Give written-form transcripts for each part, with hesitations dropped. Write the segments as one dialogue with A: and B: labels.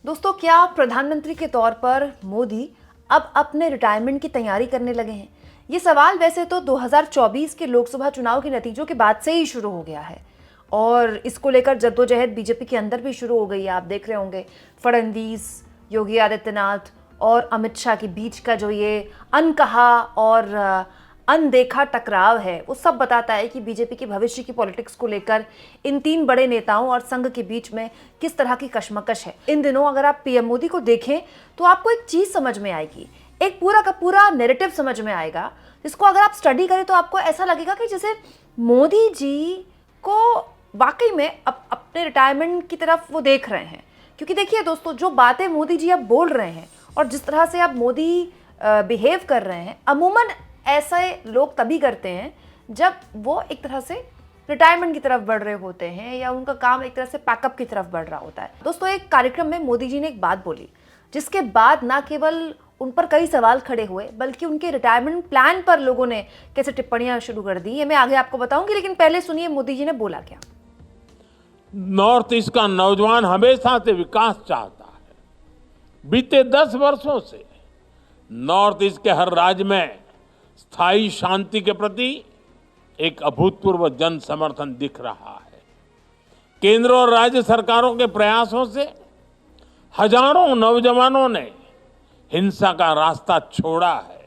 A: दोस्तों, क्या प्रधानमंत्री के तौर पर मोदी अब अपने रिटायरमेंट की तैयारी करने लगे हैं? ये सवाल वैसे तो 2024 के लोकसभा चुनाव के नतीजों के बाद से ही शुरू हो गया है और इसको लेकर जद्दोजहद बीजेपी के अंदर भी शुरू हो गई है। आप देख रहे होंगे फडणवीस, योगी आदित्यनाथ और अमित शाह के बीच का जो ये अनकहा और अनदेखा टकराव है, वो सब बताता है कि बीजेपी के भविष्य की पॉलिटिक्स को लेकर इन तीन बड़े नेताओं और संघ के बीच में किस तरह की कशमकश है। इन दिनों अगर आप पीएम मोदी को देखें तो आपको एक चीज समझ में आएगी, एक पूरा का पूरा नैरेटिव समझ में आएगा, जिसको अगर आप स्टडी करें तो आपको ऐसा लगेगा कि जैसे मोदी जी को वाकई में अपने रिटायरमेंट की तरफ वो देख रहे हैं। क्योंकि देखिए दोस्तों, जो बातें मोदी जी अब बोल रहे हैं और जिस तरह से अब मोदी बिहेव कर रहे हैं, अमूमन ऐसे लोग तभी करते हैं जब वो एक तरह से रिटायरमेंट की तरफ बढ़ रहे होते हैं या उनका काम एक तरह से पैकअप की तरफ बढ़ रहा होता है। दोस्तों, एक कार्यक्रम में मोदी जी ने एक बात बोली जिसके बाद ना केवल उन पर कई सवाल खड़े हुए बल्कि उनके रिटायरमेंट प्लान पर लोगों ने कैसे टिप्पणियां शुरू कर दी, ये मैं आगे आपको बताऊंगी। लेकिन पहले सुनिए मोदी जी ने बोला क्या।
B: नॉर्थ ईस्ट का नौजवान हमेशा से विकास चाहता है। बीते 10 वर्षों से नॉर्थ ईस्ट के हर राज्य में स्थायी शांति के प्रति एक अभूतपूर्व जन समर्थन दिख रहा है। केंद्र और राज्य सरकारों के प्रयासों से हजारों नौजवानों ने हिंसा का रास्ता छोड़ा है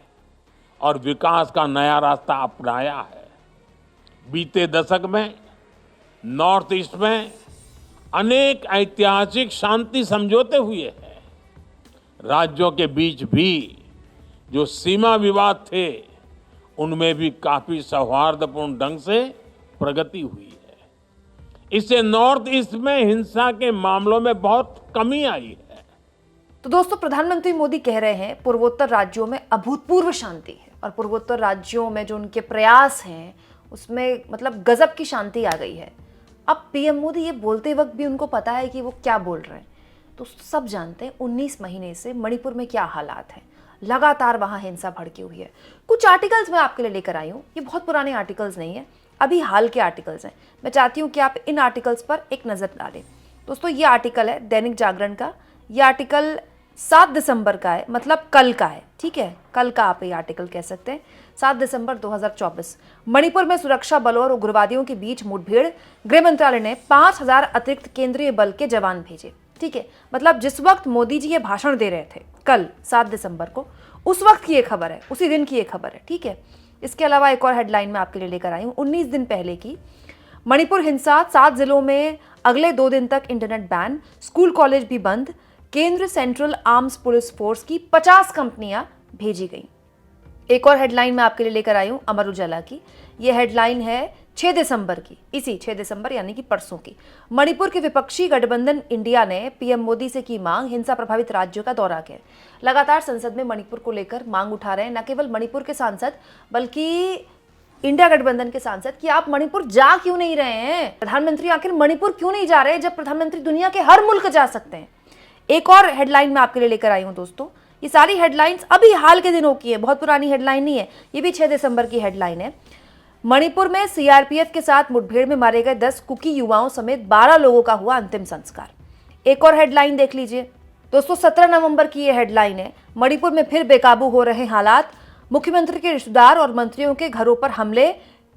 B: और विकास का नया रास्ता अपनाया है। बीते दशक में नॉर्थ ईस्ट में अनेक ऐतिहासिक शांति समझौते हुए हैं। राज्यों के बीच भी जो सीमा विवाद थे उनमें भी काफी सौहार्दपूर्ण ढंग से प्रगति हुई है। इससे नॉर्थ ईस्ट में हिंसा के मामलों में बहुत कमी आई है।
A: तो दोस्तों, प्रधानमंत्री मोदी कह रहे हैं पूर्वोत्तर राज्यों में अभूतपूर्व शांति है और पूर्वोत्तर राज्यों में जो उनके प्रयास हैं उसमें मतलब गजब की शांति आ गई है। अब पीएम मोदी ये बोलते वक्त भी उनको पता है कि वो क्या बोल रहे हैं। तो सब जानते हैं 19 महीने से मणिपुर में क्या हालात हैं। लगातार वहां हिंसा भड़की हुई है। कुछ आर्टिकल्स मैं आपके लिए लेकर आई हूँ। ये बहुत पुराने आर्टिकल्स नहीं है, अभी हाल के आर्टिकल्स हैं। मैं चाहती हूँ कि आप इन आर्टिकल्स पर एक नज़र डालें। दोस्तों, ये आर्टिकल है दैनिक जागरण का। ये आर्टिकल 7 दिसंबर का है, मतलब कल का है। ठीक है, कल का आप ये आर्टिकल कह सकते हैं। 7 दिसंबर 2024। मणिपुर में सुरक्षा बलों और उग्रवादियों के बीच मुठभेड़। गृह मंत्रालय ने 5000 अतिरिक्त केंद्रीय बल के जवान भेजे। ठीक है, मतलब जिस वक्त मोदी जी ये भाषण दे रहे थे कल 7 दिसंबर को, उस वक्त की ये खबर है, उसी दिन की ये खबर है। ठीक है, इसके अलावा एक और हेडलाइन मैं आपके लिए लेकर आई हूँ 19 दिन पहले की। मणिपुर हिंसा, 7 जिलों में अगले 2 दिन तक इंटरनेट बैन, स्कूल कॉलेज भी बंद। केंद्र सेंट्रल आर्म्स पुलिस फोर्स की 50 कंपनियां भेजी गई। एक और हेडलाइन मैं आपके लिए लेकर आई हूं अमर उजाला की। यह हेडलाइन है 6 दिसंबर की, इसी 6 दिसंबर यानी कि परसों की। मणिपुर के विपक्षी गठबंधन इंडिया ने पीएम मोदी से की मांग, हिंसा प्रभावित राज्यों का दौरा किया। लगातार संसद में मणिपुर को लेकर मांग उठा रहे हैं न केवल मणिपुर के सांसद बल्कि इंडिया गठबंधन के सांसद कि आप मणिपुर जा क्यों नहीं रहे हैं, प्रधानमंत्री आखिर मणिपुर क्यों नहीं जा रहे जब प्रधानमंत्री दुनिया के हर मुल्क जा सकते हैं। एक और हेडलाइन मैं आपके लिए लेकर आई हूं दोस्तों। ये सारी हेडलाइंस अभी हाल के दिनों की है, बहुत पुरानी हेडलाइन नहीं है। ये भी 6 दिसंबर की हेडलाइन है। मणिपुर में सीआरपीएफ के साथ मुठभेड़ में मारे गए 10 कुकी युवाओं समेत 12 लोगों का हुआ अंतिम संस्कार। एक और हेडलाइन देख लीजिए दोस्तों, 17 नवंबर की ये हेडलाइन है। मणिपुर में फिर बेकाबू हो रहे हालात, मुख्यमंत्री के रिश्तेदार और मंत्रियों के घरों पर हमले,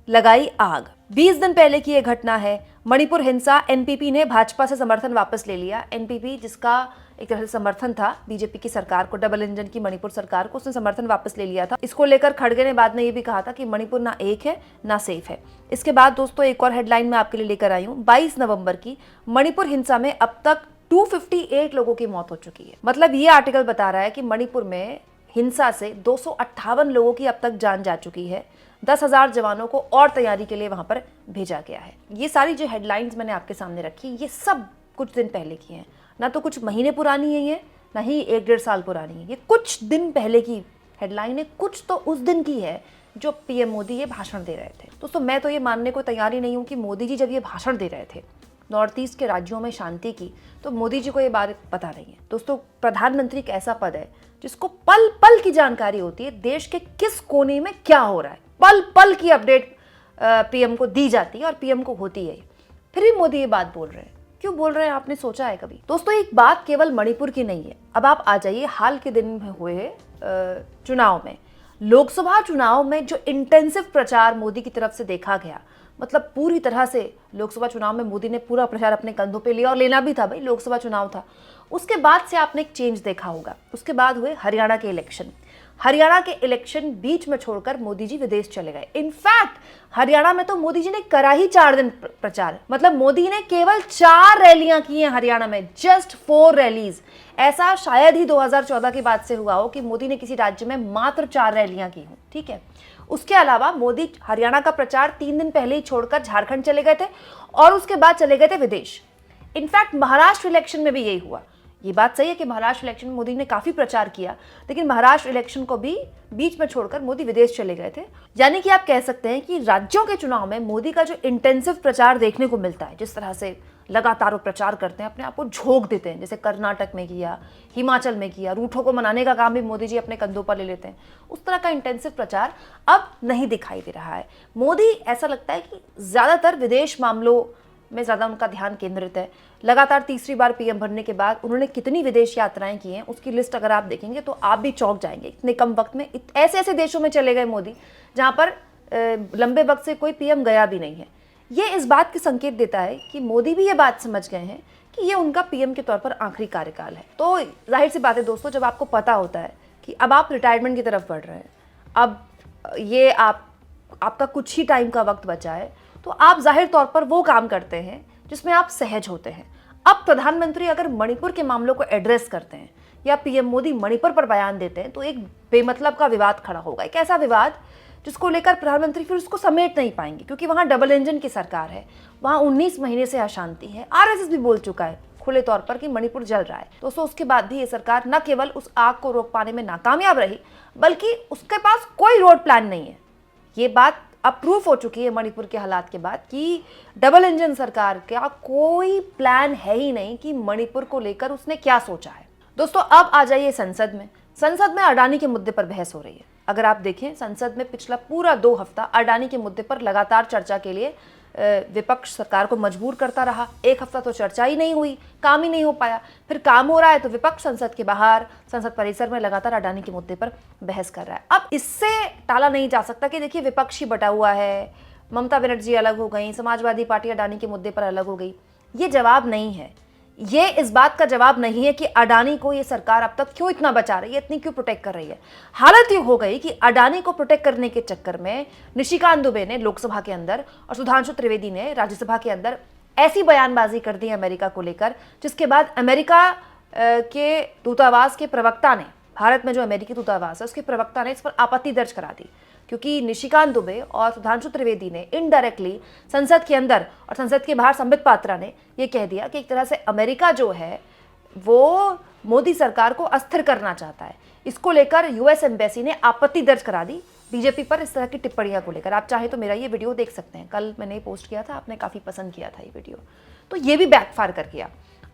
A: लगाई आग। 20 दिन पहले की यह घटना है। मणिपुर हिंसा, एनपीपी ने भाजपा से समर्थन वापस ले लिया। एनपीपी जिसका एक तरह से समर्थन था बीजेपी की सरकार को, डबल इंजन की मणिपुर सरकार को, उसने समर्थन वापस ले लिया था। इसको लेकर खड़गे ने बाद में ये भी कहा था कि मणिपुर ना एक है ना सेफ है। इसके बाद दोस्तों एक और हेडलाइन मैं आपके लिए लेकर आई हूँ 22 नवंबर की। मणिपुर हिंसा में अब तक 258 लोगों की मौत हो चुकी है। मतलब ये आर्टिकल बता रहा है कि मणिपुर में हिंसा से 258 लोगों की अब तक जान जा चुकी है। 10,000 जवानों को और तैयारी के लिए वहां पर भेजा गया है। ये सारी जो हेडलाइंस मैंने आपके सामने रखी, ये सब कुछ दिन पहले की हैं, ना तो कुछ महीने पुरानी है ये, ना ही 1-1.5 साल पुरानी है। ये कुछ दिन पहले की हेडलाइन है, कुछ तो उस दिन की है जो पीएम मोदी ये भाषण दे रहे थे। दोस्तों, मैं तो ये मानने को तैयार ही नहीं हूँ कि मोदी जी जब ये भाषण दे रहे थे नॉर्थ ईस्ट के राज्यों में शांति की, तो मोदी जी को ये बात पता नहीं है। दोस्तों, प्रधानमंत्री एक ऐसा पद है जिसको पल पल की जानकारी होती है, देश के किस कोने में क्या हो रहा है, पल पल की अपडेट पीएम को दी जाती है और पीएम को होती है। फिर भी मोदी ये बात बोल रहे हैं क्यों बोल रहे हैं, आपने सोचा है कभी? दोस्तों एक बात केवल मणिपुर की नहीं है। अब आप आ जाइए हाल के दिन में हुए चुनाव में, लोकसभा चुनाव में जो इंटेंसिव प्रचार मोदी की तरफ से देखा गया, मतलब पूरी तरह से लोकसभा चुनाव में मोदी ने पूरा प्रचार अपने कंधों पे लिया, और लेना भी था भाई, लोकसभा चुनाव था। उसके बाद से आपने एक चेंज देखा होगा। उसके बाद हुए हरियाणा के इलेक्शन। हरियाणा के इलेक्शन बीच में छोड़कर मोदी जी विदेश चले गए। इनफैक्ट हरियाणा में तो मोदी जी ने करा ही 4 दिन प्रचार, मतलब मोदी ने केवल 4 रैलियां की हैं हरियाणा में, जस्ट 4 रैलीज। ऐसा शायद ही 2014 के बाद से हुआ हो कि मोदी ने किसी राज्य में मात्र 4 रैलियां की हों, ठीक है। उसके अलावा मोदी हरियाणा का प्रचार 3 दिन पहले ही छोड़कर झारखंड चले गए थे, और उसके बाद चले गए थे विदेश। इनफैक्ट महाराष्ट्र इलेक्शन में भी यही हुआ। ये बात सही है कि महाराष्ट्र इलेक्शन में मोदी ने काफी प्रचार किया, लेकिन महाराष्ट्र इलेक्शन को भी बीच में छोड़कर मोदी विदेश चले गए थे। यानी कि आप कह सकते हैं कि राज्यों के चुनाव में मोदी का जो इंटेंसिव प्रचार देखने को मिलता है, जिस तरह से लगातार वो प्रचार करते हैं, अपने आप को झोंक देते हैं, जैसे कर्नाटक में किया, हिमाचल में किया, रूठों को मनाने का काम भी मोदी जी अपने कंधों पर ले लेते हैं, उस तरह का इंटेंसिव प्रचार अब नहीं दिखाई दे रहा है। मोदी ऐसा लगता है कि ज्यादातर विदेश मामलों में ज्यादा उनका ध्यान केंद्रित है। लगातार तीसरी बार पीएम बनने के बाद उन्होंने कितनी विदेश यात्राएं की हैं, उसकी लिस्ट अगर आप देखेंगे तो आप भी चौंक जाएंगे। इतने कम वक्त में ऐसे ऐसे देशों में चले गए मोदी जहां पर लंबे वक्त से कोई पीएम गया भी नहीं है। ये इस बात के संकेत देता है कि मोदी भी ये बात समझ गए हैं कि ये उनका पीएम के तौर पर आखिरी कार्यकाल है। तो जाहिर सी बात है दोस्तों, जब आपको पता होता है कि अब आप रिटायरमेंट की तरफ बढ़ रहे हैं, अब ये आपका कुछ ही टाइम का वक्त बचा है, तो आप जाहिर तौर पर वो काम करते हैं जिसमें आप सहज होते हैं। अब प्रधानमंत्री अगर मणिपुर के मामलों को एड्रेस करते हैं या पीएम मोदी मणिपुर पर बयान देते हैं, तो एक बेमतलब का विवाद खड़ा होगा। एक ऐसा विवाद जिसको लेकर प्रधानमंत्री फिर उसको समेट नहीं पाएंगे, क्योंकि वहां डबल इंजन की सरकार है, वहां 19 महीने से अशांति है। आरएसएस भी बोल चुका है खुले तौर पर कि मणिपुर जल रहा है। दोस्तों उसके बाद भी ये सरकार न केवल उस आग को रोक पाने में नाकामयाब रही, बल्कि उसके पास कोई रोड प्लान नहीं है। ये बात अब प्रूफ हो चुकी है मणिपुर के हालात के बाद कि डबल इंजन सरकार का कोई प्लान है ही नहीं कि मणिपुर को लेकर उसने क्या सोचा है। दोस्तों अब आ जाइए संसद में। संसद में अडानी के मुद्दे पर बहस हो रही है। अगर आप देखें, संसद में पिछला पूरा 2 हफ्ता अडानी के मुद्दे पर लगातार चर्चा के लिए विपक्ष सरकार को मजबूर करता रहा। 1 हफ्ता तो चर्चा ही नहीं हुई, काम ही नहीं हो पाया। फिर काम हो रहा है तो विपक्ष संसद के बाहर, संसद परिसर में लगातार अडानी के मुद्दे पर बहस कर रहा है। अब इससे टाला नहीं जा सकता कि देखिए विपक्ष ही बटा हुआ है, ममता बनर्जी अलग हो गई, समाजवादी पार्टी अडानी के मुद्दे पर अलग हो गई। ये जवाब नहीं है, ये इस बात का जवाब नहीं है कि अडानी को ये सरकार अब तक क्यों इतना बचा रही है, इतनी क्यों प्रोटेक्ट कर रही है। हालत ये हो गई कि अडानी को प्रोटेक्ट करने के चक्कर में निशिकांत दुबे ने लोकसभा के अंदर और सुधांशु त्रिवेदी ने राज्यसभा के अंदर ऐसी बयानबाजी कर दी अमेरिका को लेकर, जिसके बाद अमेरिका के दूतावास के प्रवक्ता ने, भारत में जो अमेरिकी दूतावास है उसके प्रवक्ता ने इस पर आपत्ति दर्ज करा दी, क्योंकि निशिकांत दुबे और सुधांशु त्रिवेदी ने इनडायरेक्टली संसद के अंदर और संसद के बाहर संबित पात्रा ने यह कह दिया कि एक तरह से अमेरिका जो है वो मोदी सरकार को अस्थिर करना चाहता है। इसको लेकर यूएस एम्बेसी ने आपत्ति दर्ज करा दी बीजेपी पर इस तरह की टिप्पणियां को लेकर। आप चाहें तो मेरा ये वीडियो देख सकते हैं, कल मैंने पोस्ट किया था, आपने काफी पसंद किया था ये वीडियो। तो ये भी बैकफायर कर गया।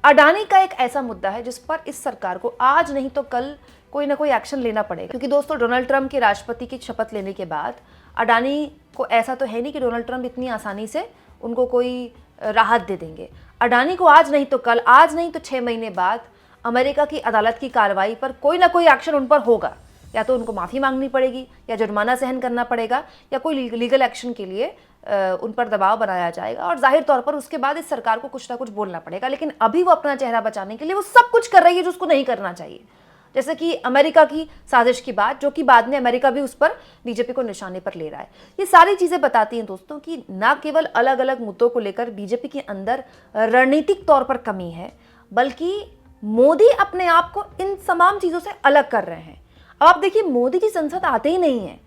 A: अडानी का एक ऐसा मुद्दा है जिस पर इस सरकार को आज नहीं तो कल कोई ना कोई एक्शन लेना पड़ेगा, क्योंकि दोस्तों डोनाल्ड ट्रंप के राष्ट्रपति की शपथ लेने के बाद अडानी को ऐसा तो है नहीं कि डोनाल्ड ट्रंप इतनी आसानी से उनको कोई राहत दे देंगे। अडानी को आज नहीं तो कल, आज नहीं तो 6 महीने बाद अमेरिका की अदालत की कार्रवाई पर कोई ना कोई एक्शन उन पर होगा। या तो उनको माफ़ी मांगनी पड़ेगी, या जुर्माना सहन करना पड़ेगा, या कोई लीगल एक्शन के लिए उन पर दबाव बनाया जाएगा, और जाहिर तौर पर उसके बाद इस सरकार को कुछ ना कुछ बोलना पड़ेगा। लेकिन अभी वो अपना चेहरा बचाने के लिए वो सब कुछ कर रही है जो उसको नहीं करना चाहिए, जैसे कि अमेरिका की साजिश की बात, जो कि बाद में अमेरिका भी उस पर बीजेपी को निशाने पर ले रहा है। ये सारी चीजें बताती हैं दोस्तों कि न केवल अलग अलग मुद्दों को लेकर बीजेपी के अंदर रणनीतिक तौर पर कमी है, बल्कि मोदी अपने आप को इन तमाम चीजों से अलग कर रहे हैं। अब आप देखिए, मोदी जी संसद आते ही नहीं है।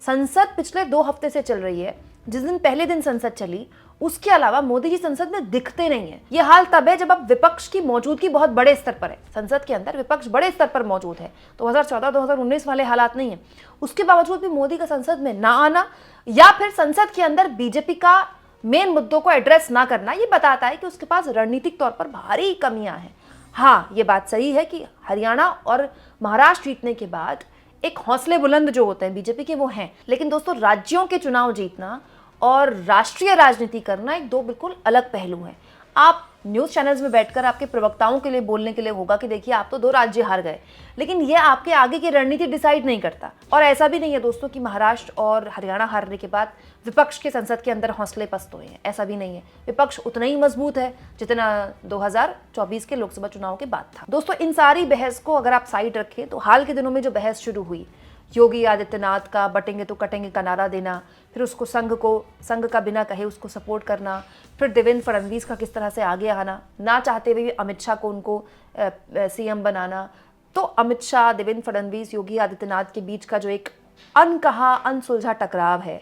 A: संसद पिछले 2 हफ्ते से चल रही है। जिस दिन पहले दिन संसद चली, उसके अलावा मोदी जी संसद में दिखते नहीं है। यह हाल तब है जब अब विपक्ष की मौजूदगी बहुत बड़े स्तर पर है। संसद के अंदर विपक्ष बड़े स्तर पर मौजूद है। 2014-2019 वाले हालात नहीं है। उसके बावजूद भी मोदी का संसद में ना आना या फिर संसद के अंदर बीजेपी का मेन मुद्दों को एड्रेस ना करना, ये बताता है कि उसके पास रणनीतिक तौर पर भारी कमियां हैं। हाँ, ये बात सही है कि हरियाणा और महाराष्ट्र जीतने के बाद एक हौसले बुलंद जो होते हैं बीजेपी के, वो हैं। लेकिन दोस्तों, राज्यों के चुनाव जीतना और राष्ट्रीय राजनीति करना एक 2 बिल्कुल अलग पहलू हैं। आप न्यूज़ चैनल्स में बैठकर आपके प्रवक्ताओं के लिए बोलने के लिए होगा कि देखिए आप तो 2 राज्य हार गए, लेकिन ये आपके आगे की रणनीति डिसाइड नहीं करता। और ऐसा भी नहीं है दोस्तों कि महाराष्ट्र और हरियाणा हारने के बाद विपक्ष के संसद के अंदर हौसले पस्त हुए हैं, ऐसा भी नहीं है। विपक्ष उतना ही मजबूत है जितना 2024 के लोकसभा चुनाव के बाद था। दोस्तों, इन सारी बहस को अगर आप साइड रखें तो हाल के दिनों में जो बहस शुरू हुई, योगी आदित्यनाथ का बटेंगे तो कटेंगे का नारा देना, फिर उसको संघ का बिना कहे उसको सपोर्ट करना, फिर देवेंद्र फडणवीस का किस तरह से आगे आना, ना चाहते हुए भी अमित शाह को उनको सीएम बनाना। तो अमित शाह, देवेंद्र फडणवीस, योगी आदित्यनाथ के बीच का जो एक अनकहा अनसुलझा टकराव है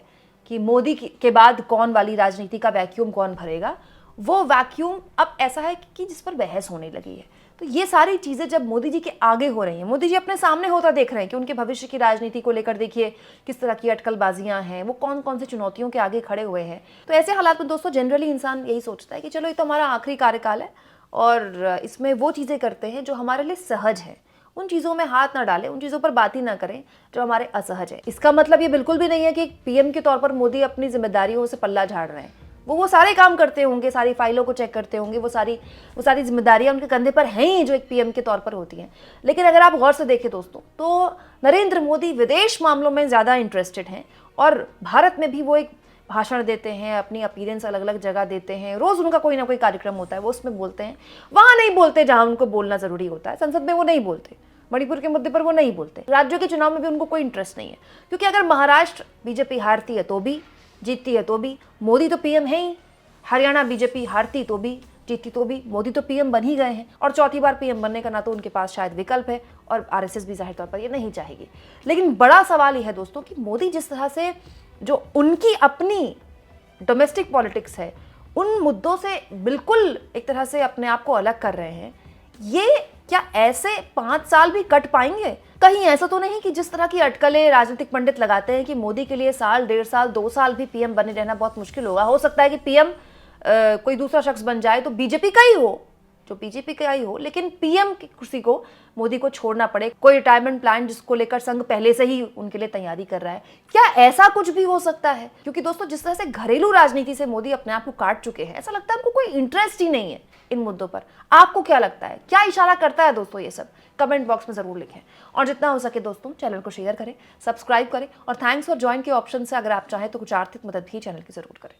A: कि मोदी के बाद कौन वाली राजनीति का वैक्यूम कौन भरेगा, वो वैक्यूम अब ऐसा है कि जिस पर बहस होने लगी है। तो ये सारी चीज़ें जब मोदी जी के आगे हो रही हैं, मोदी जी अपने सामने होता देख रहे हैं कि उनके भविष्य की राजनीति को लेकर देखिए किस तरह की अटकलबाजियां हैं, वो कौन कौन सी चुनौतियों के आगे खड़े हुए हैं। तो ऐसे हालात में दोस्तों जनरली इंसान यही सोचता है कि चलो ये तो हमारा आखिरी कार्यकाल है और इसमें वो चीज़ें करते हैं जो हमारे लिए सहज है, उन चीज़ों में हाथ ना डालें, उन चीज़ों पर बात ही ना करें जो हमारे असहज है। इसका मतलब ये बिल्कुल भी नहीं है कि पीएम के तौर पर मोदी अपनी जिम्मेदारियों से पल्ला झाड़ रहे हैं। वो सारे काम करते होंगे, सारी फाइलों को चेक करते होंगे, वो सारी जिम्मेदारियां उनके कंधे पर हैं ही जो एक पीएम के तौर पर होती हैं। लेकिन अगर आप गौर से देखें दोस्तों, तो नरेंद्र मोदी विदेश मामलों में ज़्यादा इंटरेस्टेड हैं और भारत में भी वो एक भाषण देते हैं, अपनी अपीयरेंस अलग अलग जगह देते हैं, रोज़ उनका कोई ना कोई कार्यक्रम होता है, वो उसमें बोलते हैं। वहाँ नहीं बोलते जहाँ उनको बोलना ज़रूरी होता है, संसद में वो नहीं बोलते, मणिपुर के मुद्दे पर वो नहीं बोलते, राज्यों के चुनाव में भी उनको कोई इंटरेस्ट नहीं है। क्योंकि अगर महाराष्ट्र बीजेपी हारती है तो भी, जीतती है तो भी, मोदी तो पीएम है ही। हरियाणा बीजेपी हारती तो भी, जीतती तो भी, मोदी तो पीएम बन ही गए हैं और चौथी बार पीएम बनने का ना तो उनके पास शायद विकल्प है और आरएसएस भी जाहिर तौर पर ये नहीं चाहेगी। लेकिन बड़ा सवाल यह है दोस्तों कि मोदी जिस तरह से जो उनकी अपनी डोमेस्टिक पॉलिटिक्स है, उन मुद्दों से बिल्कुल एक तरह से अपने आप को अलग कर रहे हैं, ये क्या ऐसे 5 साल भी कट पाएंगे? कहीं ऐसा तो नहीं कि जिस तरह की अटकलें राजनीतिक पंडित लगाते हैं कि मोदी के लिए साल, 1.5 साल, 2 साल भी पीएम बने रहना बहुत मुश्किल होगा। हो सकता है कि पीएम कोई दूसरा शख्स बन जाए तो बीजेपी का ही हो, जो बीजेपी का ही हो, लेकिन पीएम की कुर्सी को मोदी को छोड़ना पड़े। कोई रिटायरमेंट प्लान जिसको लेकर संघ पहले से ही उनके लिए तैयारी कर रहा है, क्या ऐसा कुछ भी हो सकता है? क्योंकि दोस्तों जिस तरह से घरेलू राजनीति से मोदी अपने आप को काट चुके हैं, ऐसा लगता है उनको कोई इंटरेस्ट ही नहीं है इन मुद्दों पर। आपको क्या लगता है, क्या इशारा करता है दोस्तों ये सब? कमेंट बॉक्स में जरूर लिखें और जितना हो सके दोस्तों चैनल को शेयर करें, सब्सक्राइब करें और थैंक्स फॉर ज्वाइन के ऑप्शन से अगर आप चाहें तो कुछ आर्थिक मदद भी चैनल की जरूर करें।